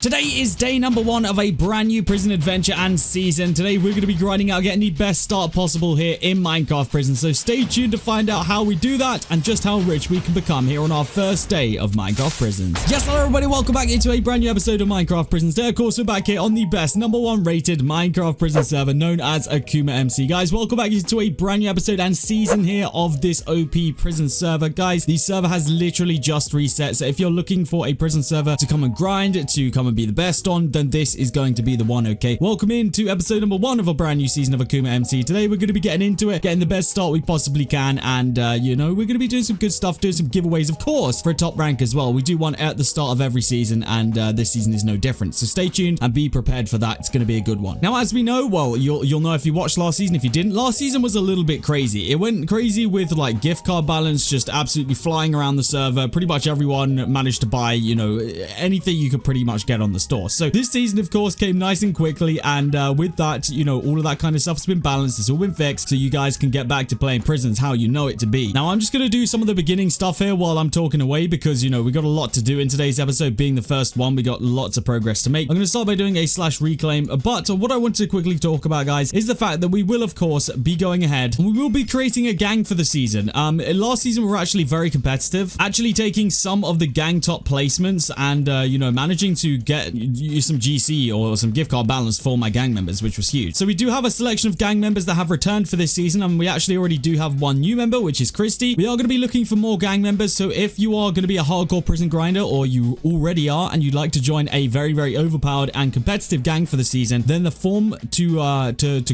Today is day number 1 of a brand new prison adventure and season. Today we're going to be grinding out getting the best start possible here in Minecraft Prison. So stay tuned to find out how we do that and just how rich we can become here on our first day of Minecraft Prisons. Yes, hello everybody, welcome back into a brand new episode of Minecraft Prisons. Today, of course, we're back here on the best number 1 rated Minecraft Prison server known as AkumaMC. Guys, welcome back into a brand new episode and season here of this OP prison server. Guys, the server has literally just reset. So if you're looking for a prison server to come and grind, to come and be the best on, then this is going to be the one, okay? Welcome into episode number 1 of a brand new season of AkumaMC. Today, we're going to be getting into it, getting the best start we possibly can, and, you know, we're going to be doing some good stuff, doing some giveaways, of course, for a top rank as well. We do one at the start of every season, and this season is no different. So stay tuned and be prepared for that. It's going to be a good one. Now, as we know, well, you'll know if you watched last season. If you didn't, last season was a little bit crazy. It went crazy with, like, gift card balance just absolutely flying around the server. Pretty much everyone managed to buy, you know, anything you could pretty much get on the store. So this season, of course, came nice and quickly, and with that, you know, all of that kind of stuff's been balanced. It's all been fixed, so you guys can get back to playing prisons how you know it to be. Now, I'm just going to do some of the beginning stuff here while I'm talking away because, you know, we got a lot to do in today's episode. Being the first one, we got lots of progress to make. I'm going to start by doing a / reclaim, but what I want to quickly talk about, guys, is the fact that we will, of course, be going ahead and we will be creating a gang for the season. Last season, we were actually very competitive, actually taking some of the gang top placements and, you know, managing to get some GC or some gift card balance for my gang members, which was huge. So we do have a selection of gang members that have returned for this season, and we actually already do have one new member, which is Christy. We are going to be looking for more gang members, so if you are going to be a hardcore prison grinder, or you already are, and you'd like to join a very, very overpowered and competitive gang for the season, then the form to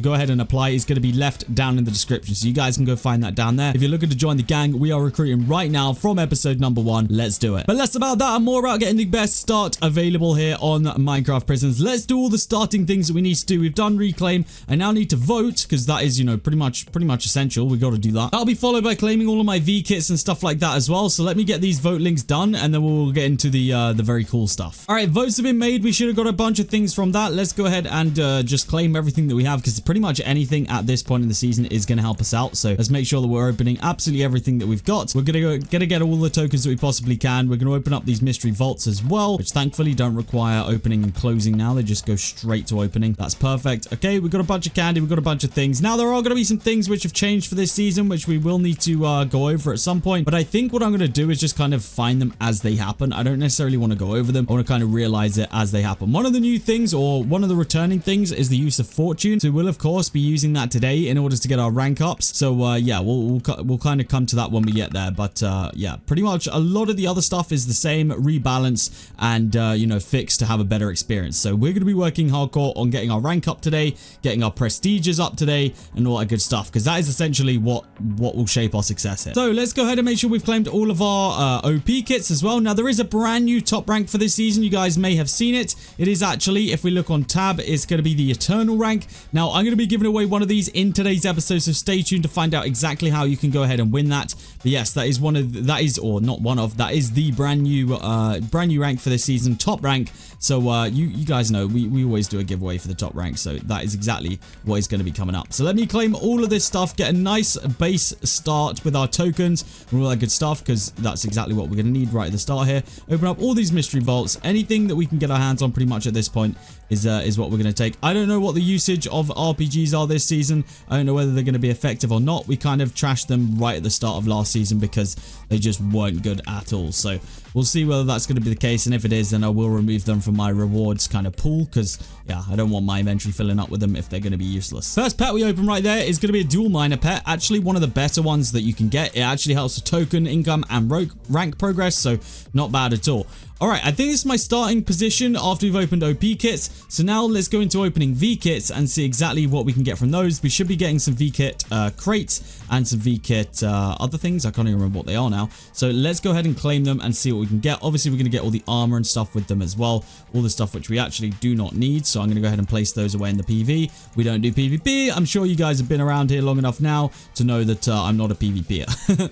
go ahead and apply is going to be left down in the description, so you guys can go find that down there. If you're looking to join the gang, we are recruiting right now from episode number 1. Let's do it. But less about that and more about getting the best start available here on Minecraft Prisons. Let's do all the starting things that we need to do. We've done reclaim. I now need to vote because that is, you know, pretty much essential. We got to do that. That'll be followed by claiming all of my V kits and stuff like that as well. So let me get these vote links done, and then we'll get into the very cool stuff. All right, votes have been made. We should have got a bunch of things from that. Let's go ahead and just claim everything that we have, because pretty much anything at this point in the season is going to help us out. So let's make sure that we're opening absolutely everything that we've got. We're gonna get all the tokens that we possibly can. We're going to open up these mystery vaults as well, which thankfully don't require opening and closing now. They just go straight to opening. That's perfect. Okay, we've got a bunch of candy. We've got a bunch of things. Now, there are going to be some things which have changed for this season, which we will need to go over at some point. But I think what I'm going to do is just kind of find them as they happen. I don't necessarily want to go over them. I want to kind of realize it as they happen. One of the new things, or one of the returning things, is the use of fortune. So we'll, of course, be using that today in order to get our rank ups. So yeah, we'll kind of come to that when we get there. But yeah, pretty much a lot of the other stuff is the same, rebalance and you know, fixed to have a better experience. So we're going to be working hardcore on getting our rank up today, getting our prestiges up today, and all that good stuff, because that is essentially what will shape our success here. So let's go ahead and make sure we've claimed all of our OP kits as well. Now, there is a brand new top rank for this season. You guys may have seen it. It is actually, if we look on tab, it's going to be the Eternal rank. Now, I'm going to be giving away one of these in today's episode, so stay tuned to find out exactly how you can go ahead and win that. But yes, that is that is the brand new rank for this season, top rank. So you guys know we always do a giveaway for the top rank, so that is exactly what is going to be coming up. So let me claim all of this stuff, get a nice base start with our tokens and all that good stuff, because that's exactly what we're going to need right at the start here. Open up all these mystery vaults. Anything that we can get our hands on pretty much at this point is what we're going to take. I don't know what the usage of RPGs are this season. I don't know whether they're going to be effective or not. We kind of trashed them right at the start of last season because they just weren't good at all. So we'll see whether that's going to be the case, and if it is, then I will remove them from my rewards kind of pool, because yeah, I don't want my inventory filling up with them if they're going to be useless. First pet we open right there is going to be a dual miner pet, actually one of the better ones that you can get. It actually helps with token income and rank progress, so not bad at all. Alright, I think this is my starting position after we've opened OP kits. So now let's go into opening V kits and see exactly what we can get from those. We should be getting some V kit crates and some V kit other things. I can't even remember what they are now. So let's go ahead and claim them and see what we can get. Obviously, we're going to get all the armor and stuff with them as well. All the stuff which we actually do not need. So I'm going to go ahead and place those away in the PV. We don't do PvP. I'm sure you guys have been around here long enough now to know that I'm not a PvPer.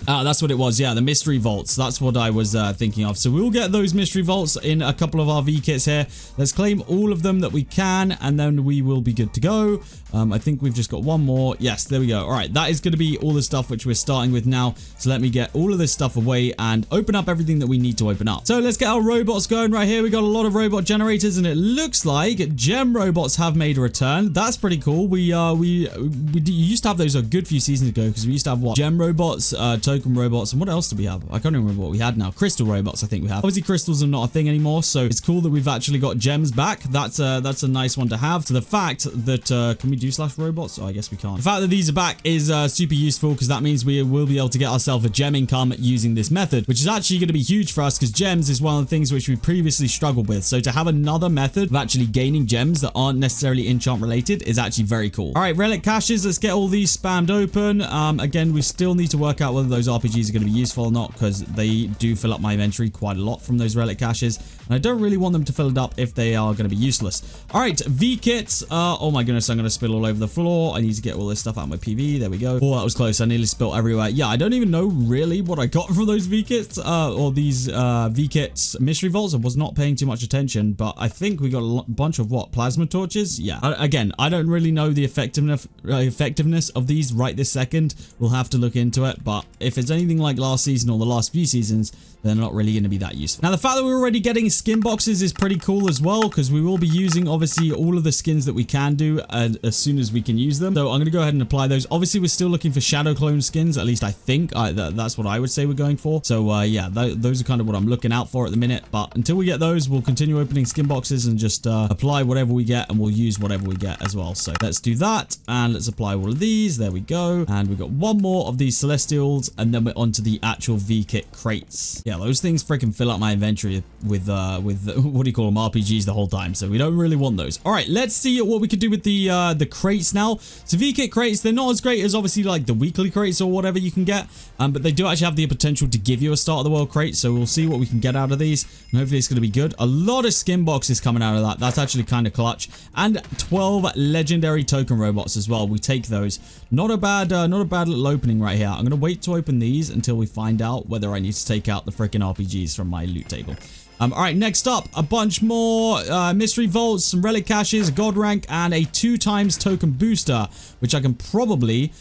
That's what it was. Yeah, the mystery vaults. That's what I was thinking of. So we'll get those mystery mystery vaults in a couple of our V-kits here. Let's claim all of them that we can, and then we will be good to go. I think we've just got one more. Yes, there we go. All right, that is going to be all the stuff which we're starting with now. So let me get all of this stuff away and open up everything that we need to open up. So let's get our robots going right here. We got a lot of robot generators, and it looks like gem robots have made a return. That's pretty cool. We used to have those a good few seasons ago, because we used to have what? Gem robots, token robots, and what else do we have? I can't even remember what we had now. Crystal robots, I think we have. Obviously, crystals are not a thing anymore, so it's cool that we've actually got gems back. That's a nice one to have. To the fact that can we do slash robots? Oh, I guess we can't. The fact that these are back is super useful, because that means we will be able to get ourselves a gem income using this method, which is actually going to be huge for us, because gems is one of the things which we previously struggled with. So to have another method of actually gaining gems that aren't necessarily enchant related is actually very cool. All right, relic caches. Let's get all these spammed open. Again, we still need to work out whether those RPGs are going to be useful or not, because they do fill up my inventory quite a lot from those relic caches, and I don't really want them to fill it up if they are going to be useless. All right, V-kits. Oh my goodness, I'm going to spill all over the floor. I need to get all this stuff out of my PV. There we go. Oh, that was close. I nearly spilled everywhere. Yeah, I don't even know really what I got from those V-kits or these V-kits mystery vaults. I was not paying too much attention, but I think we got a bunch of what? Plasma torches? Yeah. Again, I don't really know the effectiveness of these right this second. We'll have to look into it, but if it's anything like last season or the last few seasons, they're not really going to be that useful. Now, the fact that we're already getting skin boxes is pretty cool as well, because we will be using, obviously, all of the skins that we can do as soon as we can use them. So I'm going to go ahead and apply those. Obviously, we're still looking for shadow clone skins. At least I think that's what I would say we're going for. So yeah, those are kind of what I'm looking out for at the minute. But until we get those, we'll continue opening skin boxes and just apply whatever we get, and we'll use whatever we get as well. So let's do that, and let's apply all of these. There we go. And we've got one more of these celestials, and then we're onto the actual V-kit crates. Yeah, those things freaking fill up my inventory with what do you call them, RPGs the whole time, so we don't really want those. All right, let's see what we could do with the crates now. So V-kit crates, they're not as great as obviously like the weekly crates or whatever you can get, but they do actually have the potential to give you a start of the world crate, so we'll see what we can get out of these, and hopefully it's going to be good. A lot of skin boxes coming out of that. That's actually kind of clutch, and 12 legendary token robots as well. We take those. Not a bad little opening right here. I'm going to wait to open these until we find out whether I need to take out the freaking RPGs from my loot table. All right, next up, a bunch more mystery vaults, some relic caches, a god rank, and a 2x token booster, which I can probably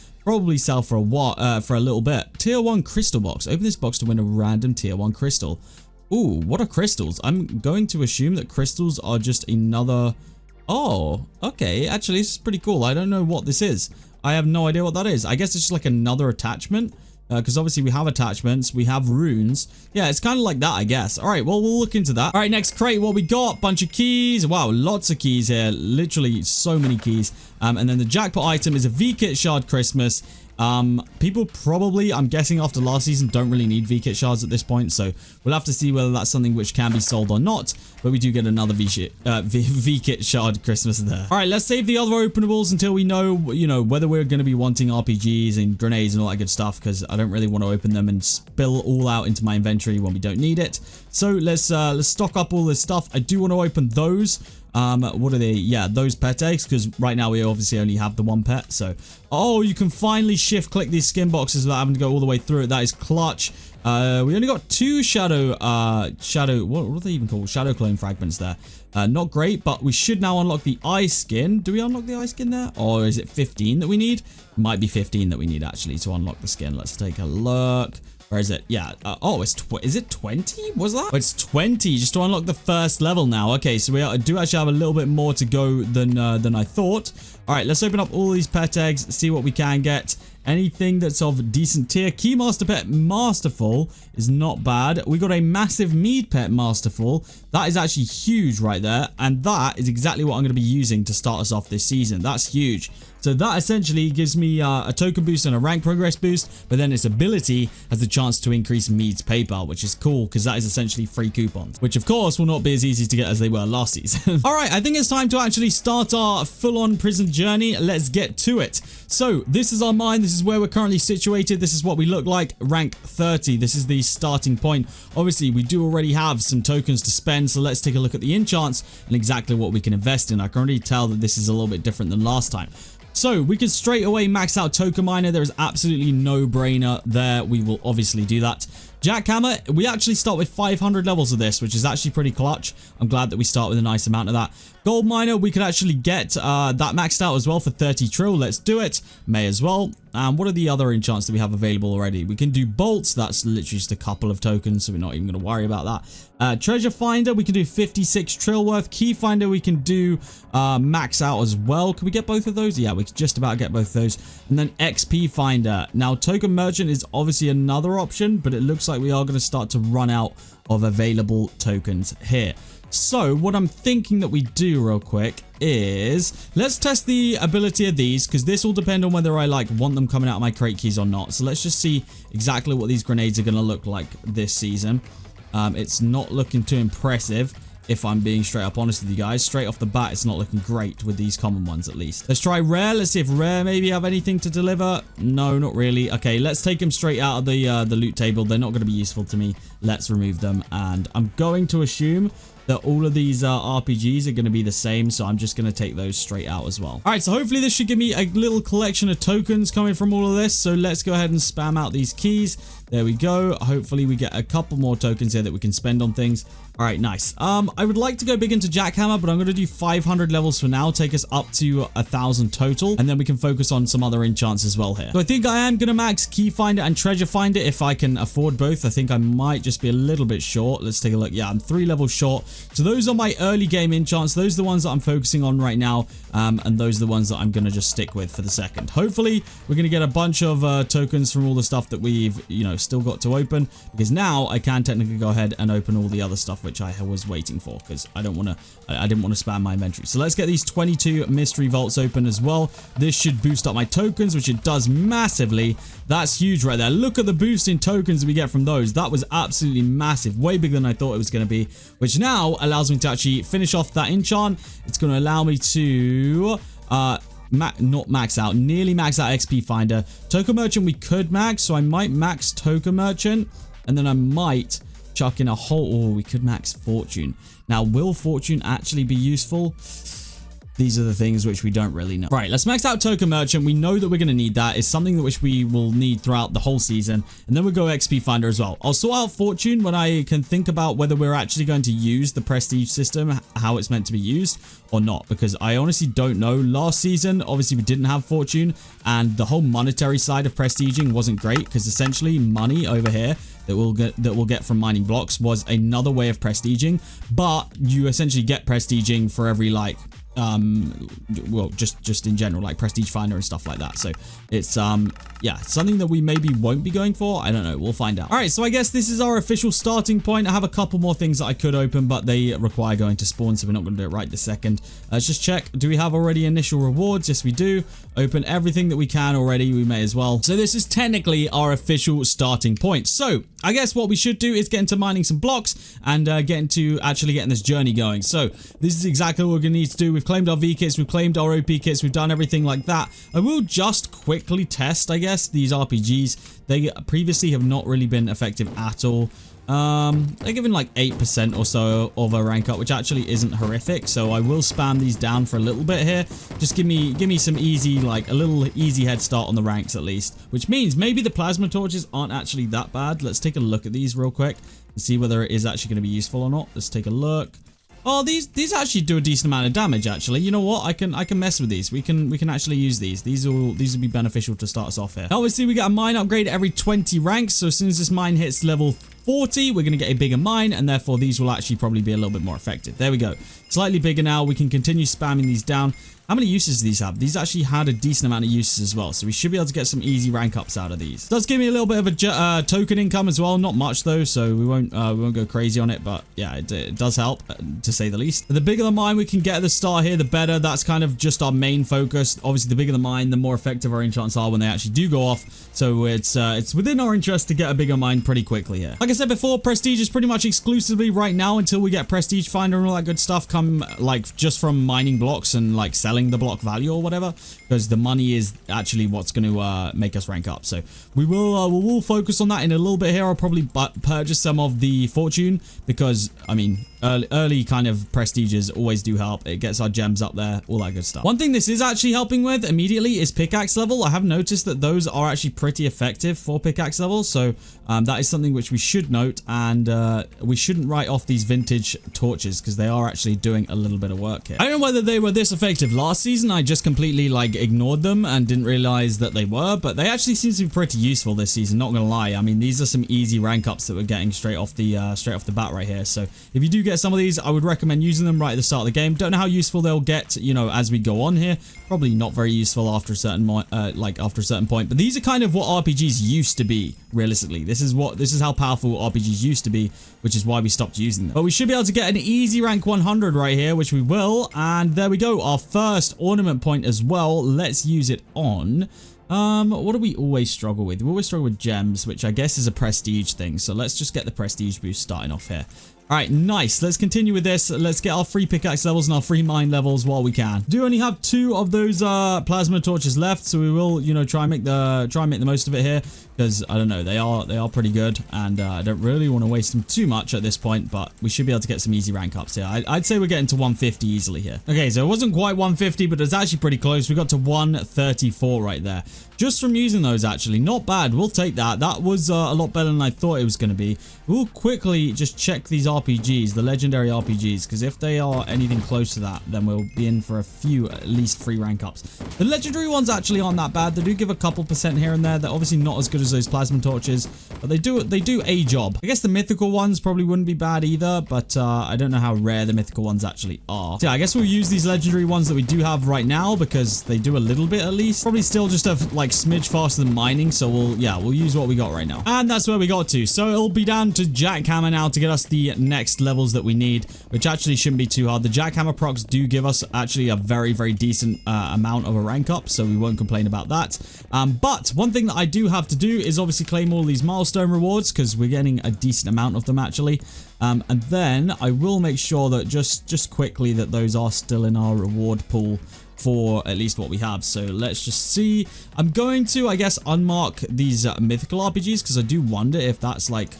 sell for a little bit. Tier 1 crystal box. Open this box to win a random tier 1 crystal. Ooh, what are crystals? I'm going to assume that crystals are just another... Oh, okay. Actually, this is pretty cool. I don't know what this is. I have no idea what that is. I guess it's just like another attachment. Because obviously we have attachments, we have runes. Yeah, it's kind of like that, I guess. All right, well, we'll look into that. All right, next crate, what we got? Bunch of keys. Wow, lots of keys here. Literally so many keys. And then the jackpot item is a V-kit shard Christmas. People probably, I'm guessing after last season, don't really need V-kit shards at this point, so we'll have to see whether that's something which can be sold or not, but we do get another V-kit shard Christmas there. All right, let's save the other openables until we know, you know, whether we're going to be wanting RPGs and grenades and all that good stuff, because I don't really want to open them and spill all out into my inventory when we don't need it. So let's stock up all this stuff. I do want to open those. What are they? Yeah, those pet eggs, because right now we obviously only have the one pet. So, oh, you can finally shift click these skin boxes without having to go all the way through it. That is clutch. We only got 2 shadow, what are they even called? Shadow clone fragments there. Not great, but we should now unlock the eye skin. Do we unlock the eye skin there? Or is it 15 that we need? Might be 15 that we need actually to unlock the skin. Let's take a look. Where is it? Yeah. Oh, is it 20? Was that? Oh, it's 20 just to unlock the first level now. Okay, so we do actually have a little bit more to go than I thought. All right, let's open up all these pet eggs, see what we can get. Anything that's of decent tier. Keymaster pet Masterful is not bad. We got a massive mead pet Masterful. That is actually huge right there. And that is exactly what I'm going to be using to start us off this season. That's huge. So that essentially gives me a token boost and a rank progress boost, but then its ability has the chance to increase Mead's PayPal, which is cool because that is essentially free coupons, which of course will not be as easy to get as they were last season. All right, I think it's time to actually start our full-on prison journey. Let's get to it. So this is our mine. This is where we're currently situated. This is what we look like. Rank 30. This is the starting point. Obviously, we do already have some tokens to spend, so let's take a look at the enchants and exactly what we can invest in. I can already tell that this is a little bit different than last time. So we can straight away max out Token Miner. There is absolutely no brainer there. We will obviously do that. Jackhammer, we actually start with 500 levels of this, which is actually pretty clutch. I'm glad that we start with a nice amount of that. Gold miner, we could actually get that maxed out as well for 30 trill. Let's do it. May as well. And what are the other enchants that we have available already? We can do bolts. That's literally just a couple of tokens, so we're not even going to worry about that. Treasure finder, we can do 56 trill worth. Key finder, we can do max out as well. Can we get both of those? Yeah, we could just about get both of those. And then XP finder. Now, token merchant is obviously another option, but it looks like we are going to start to run out of available tokens here. So what I'm thinking that we do real quick is let's test the ability of these, because this will depend on whether I want them coming out of my crate keys or not. So let's just see exactly what these grenades are going to look like this season. It's not looking too impressive, if I'm being straight up honest with you guys. Straight off the bat, it's not looking great with these common ones, at least. Let's try rare. Let's see if rare maybe have anything to deliver. No, not really. Okay, let's take them straight out of the loot table. They're not going to be useful to me. Let's remove them. And I'm going to assume that all of these RPGs are going to be the same, so I'm just going to take those straight out as well. All right, so hopefully this should give me a little collection of tokens coming from all of this. So let's go ahead and spam out these keys. There we go. Hopefully we get a couple more tokens here that we can spend on things. All right, nice. I would like to go big into Jackhammer, but I'm going to do 500 levels for now, take us up to 1,000 total, and then we can focus on some other enchants as well here. So I think I am going to max Key Finder and Treasure Finder if I can afford both. I think I might just be a little bit short. Let's take a look. Yeah, I'm 3 levels short. So those are my early game enchants. Those are the ones that I'm focusing on right now, and those are the ones that I'm going to just stick with for the second. Hopefully, we're going to get a bunch of tokens from all the stuff that we've, still got to open, because now I can technically go ahead and open all the other stuff which I was waiting for, because I didn't want to spam my inventory. So let's get these 22 mystery vaults open as well. This should boost up my tokens, which it does massively. That's huge right there. Look at the boost in tokens that we get from those. That was absolutely massive, way bigger than I thought it was going to be, which now allows me to actually finish off that enchant. It's going to allow me to not max out, nearly max out XP finder. Token merchant we could max, so I might max token merchant, and then I might chuck in a whole, we could max fortune. Now, will fortune actually be useful? These are the things which we don't really know. Right, let's max out token merchant. We know that we're going to need that. It's something that which we will need throughout the whole season. And then we'll go XP finder as well. I'll sort out fortune when I can think about whether we're actually going to use the prestige system, how it's meant to be used or not, because I honestly don't know. Last season, obviously we didn't have fortune, and the whole monetary side of prestiging wasn't great, because essentially money over here that we'll get from mining blocks was another way of prestiging, but you essentially get prestiging for every well, just in general, like prestige finder and stuff like that. So it's yeah, something that we maybe won't be going for. I don't know, we'll find out. All right, so I guess this is our official starting point. I have a couple more things that I could open, but they require going to spawn, so we're not going to do it right this second. Let's just check. Do we have already initial rewards? Yes, we do. Open everything that we can already. We may as well. So this is technically our official starting point. So I guess what we should do is get into mining some blocks and get into actually getting this journey going. So this is exactly what we're going to need to do. We've claimed our V kits, we've claimed our OP kits, we've done everything like that. I will just quickly test, I guess, these RPGs. They previously have not really been effective at all. They're given like 8% or so of a rank up, which actually isn't horrific. So I will spam these down for a little bit here. Just give me some easy, like a little easy head start on the ranks at least, which means maybe the plasma torches aren't actually that bad. Let's take a look at these real quick and see whether it is actually going to be useful or not. Let's take a look. Oh, these actually do a decent amount of damage, actually. You know what? I can mess with these. We can actually use these. These will be beneficial to start us off here. Obviously, we get a mine upgrade every 20 ranks. So as soon as this mine hits level 40, we're going to get a bigger mine, and therefore these will actually probably be a little bit more effective. There we go. Slightly bigger now. We can continue spamming these down. How many uses do these have? These actually had a decent amount of uses as well, so we should be able to get some easy rank ups out of these. It does give me a little bit of a token income as well, not much though, so we won't go crazy on it, but yeah, it does help to say the least. The bigger the mine we can get at the start here, the better. That's kind of just our main focus. Obviously, the bigger the mine, the more effective our enchants are when they actually do go off. So it's within our interest to get a bigger mine pretty quickly here. Like I said before, prestige is pretty much exclusively right now until we get prestige finder and all that good stuff come like just from mining blocks and like selling the block value or whatever, because the money is actually what's going to make us rank up. So we will focus on that in a little bit here. I'll probably purchase some of the fortune because, I mean, early kind of prestiges always do help. It gets our gems up there, all that good stuff. One thing this is actually helping with immediately is pickaxe level. I have noticed that those are actually pretty effective for pickaxe level, so that is something which we should note, and we shouldn't write off these vintage torches because they are actually doing a little bit of work here. I don't know whether they were this effective last season. I just completely like ignored them and didn't realize that they were, but they actually seem to be pretty useful this season, not gonna lie. I mean, these are some easy rank ups that we're getting straight off the bat right here. So if you do get some of these, I would recommend using them right at the start of the game. Don't know how useful they'll get, you know, as we go on here. Probably not very useful after a certain after a certain point, but these are kind of what RPGs used to be. Realistically, this is how powerful RPGs used to be, which is why we stopped using them. But we should be able to get an easy rank 100 right here, which we will, and there we go, our first ornament point as well. Let's use it on what do we always struggle with? We always struggle with gems, which I guess is a prestige thing, so let's just get the prestige boost starting off here. All right, nice. Let's continue with this. Let's get our free pickaxe levels and our free mine levels while we can. Do only have 2 of those plasma torches left, so we will, you know, try and make the most of it here, because I don't know, they are pretty good, and I don't really want to waste them too much at this point, but we should be able to get some easy rank ups here. I'd say we're getting to 150 easily here. Okay, so it wasn't quite 150, but it's actually pretty close. We got to 134 right there. Just from using those, actually. Not bad. We'll take that. That was a lot better than I thought it was going to be. We'll quickly just check these RPGs, the legendary RPGs, because if they are anything close to that, then we'll be in for a few, at least, free rank ups. The legendary ones actually aren't that bad. They do give a couple % here and there. They're obviously not as good as those plasma torches, but they do a job. I guess the mythical ones probably wouldn't be bad either, but I don't know how rare the mythical ones actually are. So yeah, I guess we'll use these legendary ones that we do have right now because they do a little bit at least. Probably still just a like smidge faster than mining, so we'll use what we got right now. And that's where we got to. So it'll be down to jackhammer now to get us the next levels that we need, which actually shouldn't be too hard. The jackhammer procs do give us actually a very, very decent amount of a rank up, so we won't complain about that. But one thing that I do have to do is obviously claim all these milestone rewards because we're getting a decent amount of them actually. And then I will make sure that just quickly that those are still in our reward pool for at least what we have. So let's just see. I'm going to, I guess, unmark these mythical RPGs because I do wonder if that's like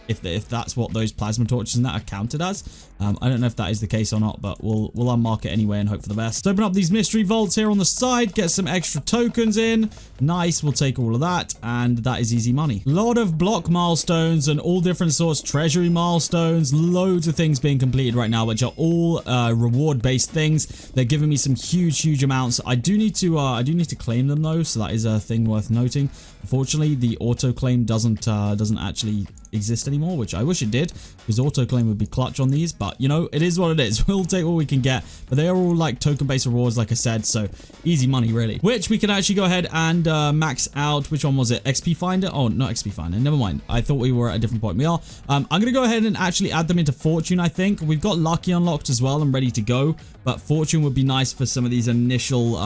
if that's what those plasma torches and that are counted as. I don't know if that is the case or not, but we'll unmark it anyway and hope for the best. Open up these mystery vaults here on the side, get some extra tokens in. Nice, we'll take all of that, and that is easy money. Lot of block milestones and all different sorts, treasury milestones, loads of things being completed right now, which are all reward-based things. They're giving me some huge amounts. I do need to claim them though, so that is a thing worth noting. Unfortunately, the auto claim doesn't actually exist anymore, which I wish it did, because auto claim would be clutch on these, but you know, it is what it is. We'll take what we can get, but they are all like token based rewards, like I said, so easy money really, which we can actually go ahead and max out. Which one was it? XP finder? Oh, not XP finder, never mind. I thought we were at a different point. We are. I'm gonna go ahead and actually add them into fortune. I think we've got lucky unlocked as well and ready to go, but fortune would be nice for some of these initial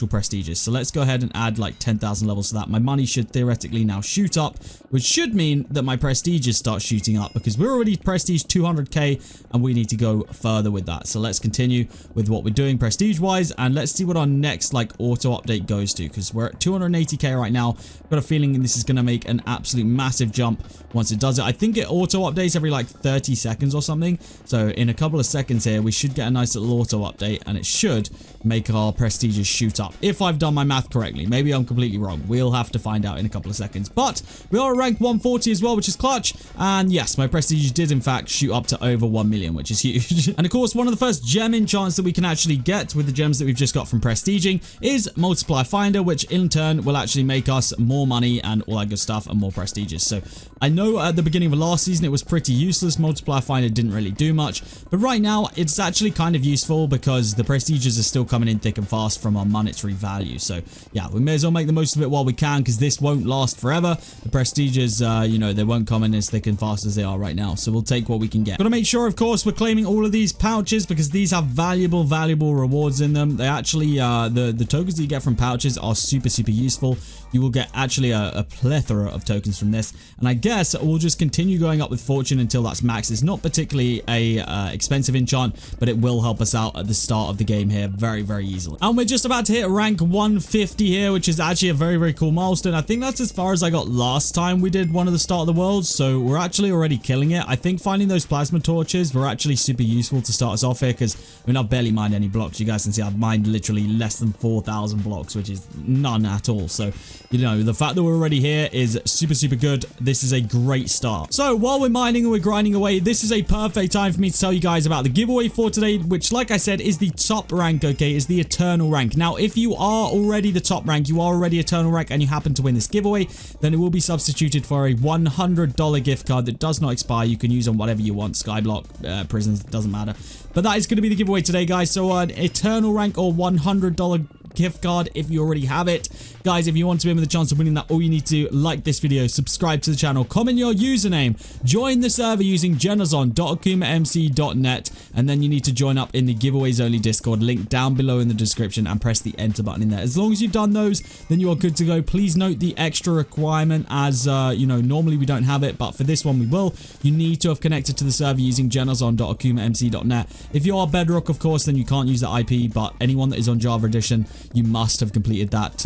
prestiges. So let's go ahead and add like 10,000 levels to that. My money should theoretically now shoot up, which should mean that my prestiges start shooting up, because we're already prestige 200k and we need to go further with that. So let's continue with what we're doing prestige wise, and let's see what our next like auto update goes to, because we're at 280k right now. I've got a feeling this is going to make an absolute massive jump once it does it. I think it auto updates every like 30 seconds or something, so in a couple of seconds here we should get a nice little auto update, and it should make our prestiges shoot up, if I've done my math correctly. Maybe I'm completely wrong. We'll have to find out in a couple of seconds. But we are ranked 140 as well, which is clutch, and yes, my prestige did in fact shoot up to over 1 million, which is huge. And of course, one of the first gem enchants that we can actually get with the gems that we've just got from prestiging is multiplier finder, which in turn will actually make us more money and all that good stuff and more prestiges. So I know at the beginning of last season it was pretty useless. Multiplier finder didn't really do much, but right now it's actually kind of useful because the prestiges are still coming in thick and fast from our monetary value. So yeah, we may as well make the most of it while we can, because this won't last forever. The prestiges, you know, they won't come in as thick and fast as they are right now. So we'll take what we can get. Gotta make sure, of course, we're claiming all of these pouches because these have valuable rewards in them. They actually, the tokens that you get from pouches are super useful. You will get actually a plethora of tokens from this. And I guess we'll just continue going up with fortune until that's max. It's not particularly a expensive enchant, but it will help us out at the start of the game here very easily. And we're just about to hit rank 150 here, which is actually a very cool milestone. I think that's as far as I got last time we did one of the start of the worlds, so we're actually already killing it. I think finding those plasma torches were actually super useful to start us off here, because I mean, I've barely mined any blocks. You guys can see I've mined literally less than 4,000 blocks, which is none at all. So, you know, the fact that we're already here is super good. This is a great start. So while we're mining and we're grinding away, this is a perfect time for me to tell you guys about the giveaway for today, which, like I said, is the top rank, okay, is the eternal rank. Now, if you are already the top rank, you are already eternal rank, and you happen to win this giveaway, then it will be substituted for a $100 gift card that does not expire. You can use on whatever you want, Skyblock, prisons, doesn't matter. But that is going to be the giveaway today, guys. So an eternal rank or $100 gift card if you already have it. Guys, if you want to be in with a chance of winning that, all you need to do, like this video, subscribe to the channel, comment your username, join the server using Generzon.AkumaMC.net, and then you need to join up in the giveaways only Discord, link down below in the description, and press the enter button in there. As long as you've done those, then you are good to go. Please note the extra requirement, as you know, normally we don't have it, but for this one we will. You need to have connected to the server using Generzon.AkumaMC.net. If you are Bedrock, of course, then you can't use that IP, but anyone that is on Java Edition, you must have completed that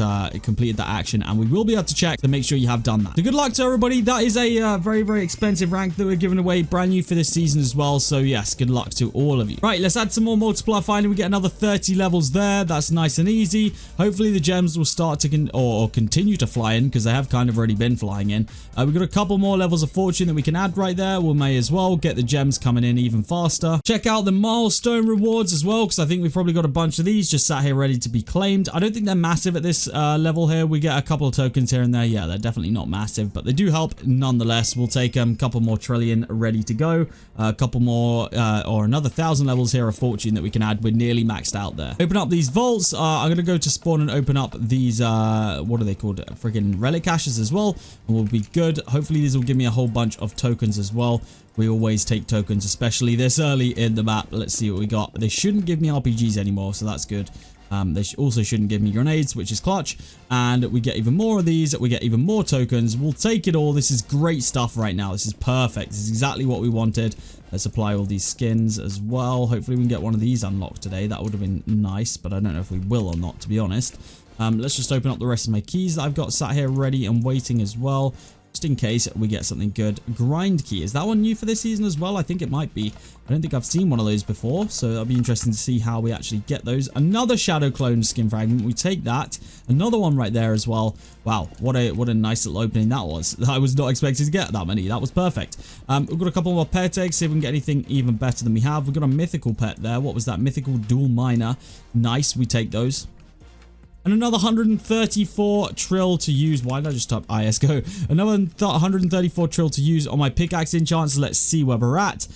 action, and we will be able to check to make sure you have done that. So good luck to everybody. That is a very expensive rank that we're giving away, brand new for this season as well. So yes, good luck to all of you. Right, let's add some more multiplier. Finally, we get another 30 levels there. That's nice and easy. Hopefully the gems will start to continue to fly in, because they have kind of already been flying in. We've got a couple more levels of fortune that we can add right there. We may as well get the gems coming in even faster. Check out the milestone rewards as well, because I think we've probably got a bunch of these just sat here ready to be claimed. I don't think they're massive at this level here. We get a couple of tokens here and there. Yeah, they're definitely not massive, but they do help nonetheless. We'll take a couple more trillion ready to go. A couple more or another 1,000 levels here of fortune that we can add. We're nearly maxed out there. Open up these vaults. I'm going to go to spawn and open up these, what are they called? Friggin' relic caches as well, and we'll be good. Hopefully these will give me a whole bunch of tokens as well. We always take tokens, especially this early in the map. Let's see what we got. They shouldn't give me RPGs anymore, so that's good. They also shouldn't give me grenades, which is clutch. And we get even more of these. We get even more tokens. We'll take it all. This is great stuff right now. This is perfect. This is exactly what we wanted. Let's apply all these skins as well. Hopefully we can get one of these unlocked today. That would have been nice, but I don't know if we will or not, to be honest. Let's just open up the rest of my keys that I've got sat here ready and waiting as well, just in case we get something good. Grind key, is that one new for this season as well? I think it might be. I don't think I've seen one of those before, so that'll be interesting to see how we actually get those. Another shadow clone skin fragment, we take that. Another one right there as well. Wow, what a nice little opening that was. I was not expecting to get that many. That was perfect. We've got a couple more pet eggs, see if we can get anything even better than we have. We've got a mythical pet there. What was that? Mythical dual miner. Nice, we take those. And another 134 trill to use. Why did I just type ISGO? Another 134 trill to use on my pickaxe enchant. So let's see where we're at.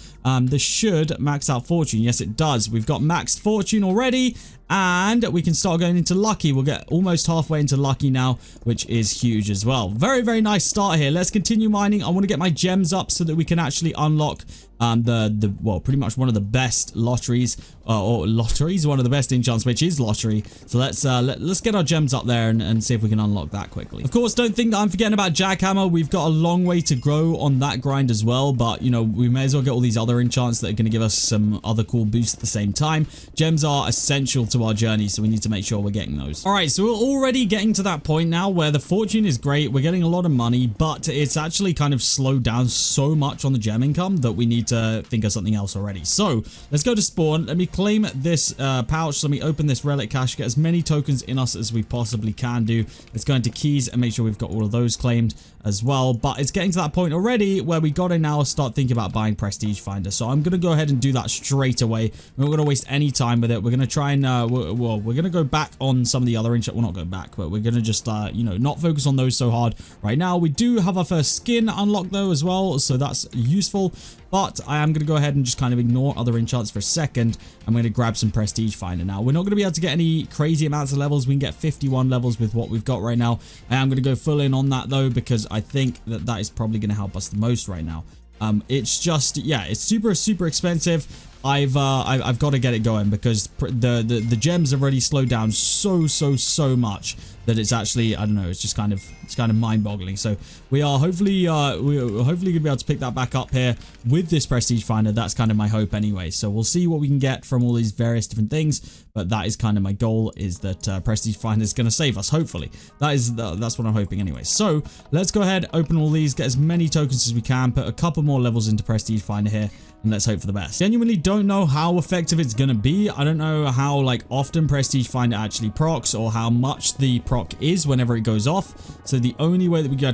This should max out fortune. Yes, it does. We've got maxed fortune already. And we can start going into lucky. We'll get almost halfway into lucky now, which is huge as well. Very nice start here. Let's continue mining. I want to get my gems up so that we can actually unlock well, pretty much one of the best lotteries, one of the best enchants, which is lottery. So let's get our gems up there and see if we can unlock that quickly. Of course, don't think that I'm forgetting about jackhammer. We've got a long way to grow on that grind as well, but you know, we may as well get all these other enchants that are going to give us some other cool boosts at the same time. Gems are essential to our journey, so we need to make sure we're getting those. All right, so we're already getting to that point now where the fortune is great. We're getting a lot of money, but it's actually kind of slowed down so much on the gem income that we need to think of something else already. So let's go to spawn. Let me claim this pouch. Let me open this relic cache, get as many tokens in us as we possibly can do. Let's go into keys and make sure we've got all of those claimed as well. But it's getting to that point already where we got to now start thinking about buying prestige finder. So I'm going to go ahead and do that straight away. We're not going to waste any time with it. We're going to try and well, we're going to go back on some of the other enchants. Well, not go back, but we're going to just, you know, not focus on those so hard right now. We do have our first skin unlocked though as well, so that's useful. But I am going to go ahead and just kind of ignore other enchants for a second. I'm going to grab some Prestige Finder now. We're not going to be able to get any crazy amounts of levels. We can get 51 levels with what we've got right now. I am going to go full in on that though, because I think that that is probably going to help us the most right now. It's just, yeah, it's super expensive. I've got to get it going because the gems have already slowed down so much that it's actually, I don't know, it's kind of mind-boggling. So we are hopefully gonna be able to pick that back up here with this Prestige Finder. That's kind of my hope anyway. So we'll see what we can get from all these various different things, but that is kind of my goal, is that Prestige Finder is going to save us. Hopefully, that's what I'm hoping anyway. So let's go ahead, open all these, get as many tokens as we can, put a couple more levels into Prestige Finder here, and let's hope for the best. Genuinely don't know how effective it's going to be. I don't know how like often Prestige Finder actually procs, or how much the proc is whenever it goes off. So the only way that we are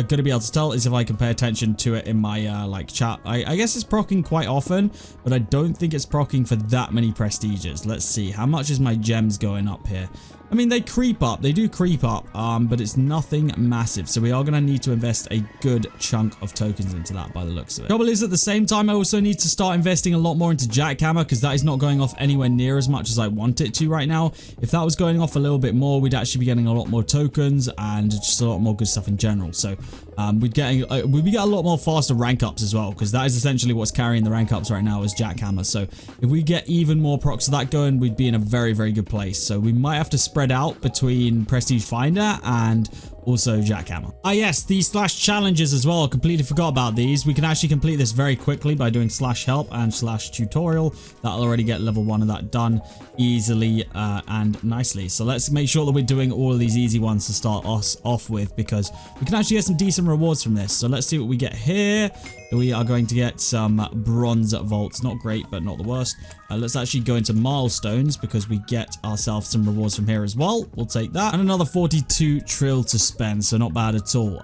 going to be able to tell is if I can pay attention to it in my like chat. I guess it's proccing quite often, but I don't think it's proccing for that many prestiges. Let's see, how much is my gems going up here? I mean, they creep up, they do creep up, but it's nothing massive. So we are going to need to invest a good chunk of tokens into that by the looks of it. Trouble is, at the same time, I also need to start investing a lot more into Jackhammer, because that is not going off anywhere near as much as I want it to right now. If that was going off a little bit more, we'd actually be getting a lot more tokens and just a lot more good stuff in general. So we'd get a lot more faster rank ups as well, because that is essentially what's carrying the rank ups right now, is Jackhammer. So if we get even more procs of that going, we'd be in a very good place. So we might have to spread out between Prestige Finder and also Jackhammer. Ah yes, these slash challenges as well. I completely forgot about these. We can actually complete this very quickly by doing slash help and slash tutorial. That'll already get level 1 of that done easily and nicely. So let's make sure that we're doing all of these easy ones to start us off with, because we can actually get some decent rewards from this. So let's see what we get here. We are going to get some bronze vaults. Not great, but not the worst. Let's actually go into milestones, because we get ourselves some rewards from here as well. We'll take that. And another 42 trill to spend, so not bad at all.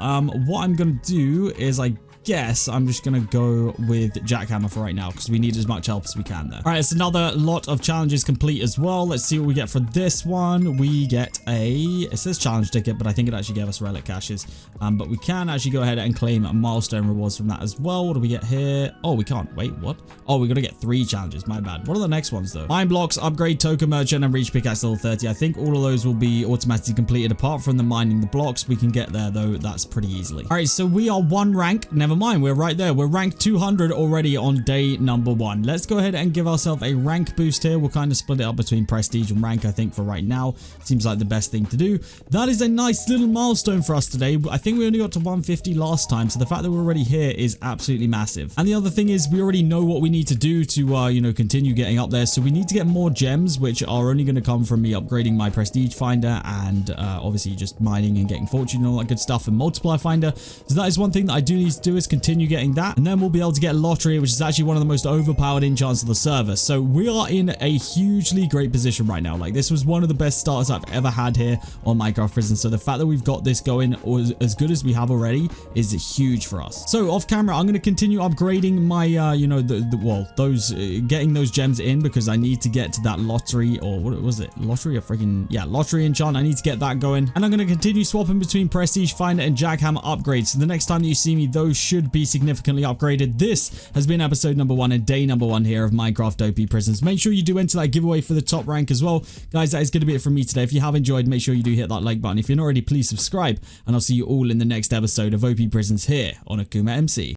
What I'm going to do is, I guess I'm just going to go with Jackhammer for right now, because we need as much help as we can there. All right, it's another lot of challenges complete as well. Let's see what we get for this one. We get it says challenge ticket, but I think it actually gave us relic caches. But we can actually go ahead and claim milestone rewards from that as well. What do we get here? Oh, we can't. Wait, what? Oh, we got to get 3 challenges. My bad. What are the next ones though? Mine blocks, upgrade token merchant, and reach pickaxe level 30. I think all of those will be automatically completed. Apart from the mining the blocks, we can get there though. That's pretty easily. All right, so we are 1 rank. Never mind, we're right there. We're ranked 200 already on day number 1. Let's go ahead and give ourselves a rank boost here. We'll kind of split it up between prestige and rank, I think, for right now. Seems like the best thing to do. That is a nice little milestone for us today. I think we only got to 150 last time, so the fact that we're already here is absolutely massive. And the other thing is, we already know what we need to do to you know, continue getting up there. So we need to get more gems, which are only going to come from me upgrading my prestige finder and obviously just mining and getting fortune and all that good stuff, and multiply finder. So that is one thing that I do need to do, is continue getting that, and then we'll be able to get lottery, which is actually one of the most overpowered enchants of the server. So we are in a hugely great position right now. Like, this was one of the best starts I've ever had here on Minecraft Prison. So the fact that we've got this going, or as good as we have already, is huge for us. So off camera, I'm going to continue upgrading my you know, getting those gems in, because I need to get to that lottery, or what was it, lottery or freaking, yeah, lottery enchant. I need to get that going, and I'm going to continue swapping between prestige finder and jackhammer upgrades. So the next time that you see me, those should be significantly upgraded. This has been episode number 1 and day number 1 here of Minecraft OP Prisons. Make sure you do enter that giveaway for the top rank as well. Guys, that is going to be it from me today. If you have enjoyed, make sure you do hit that like button. If you're not already, please subscribe, and I'll see you all in the next episode of OP Prisons here on AkumaMC.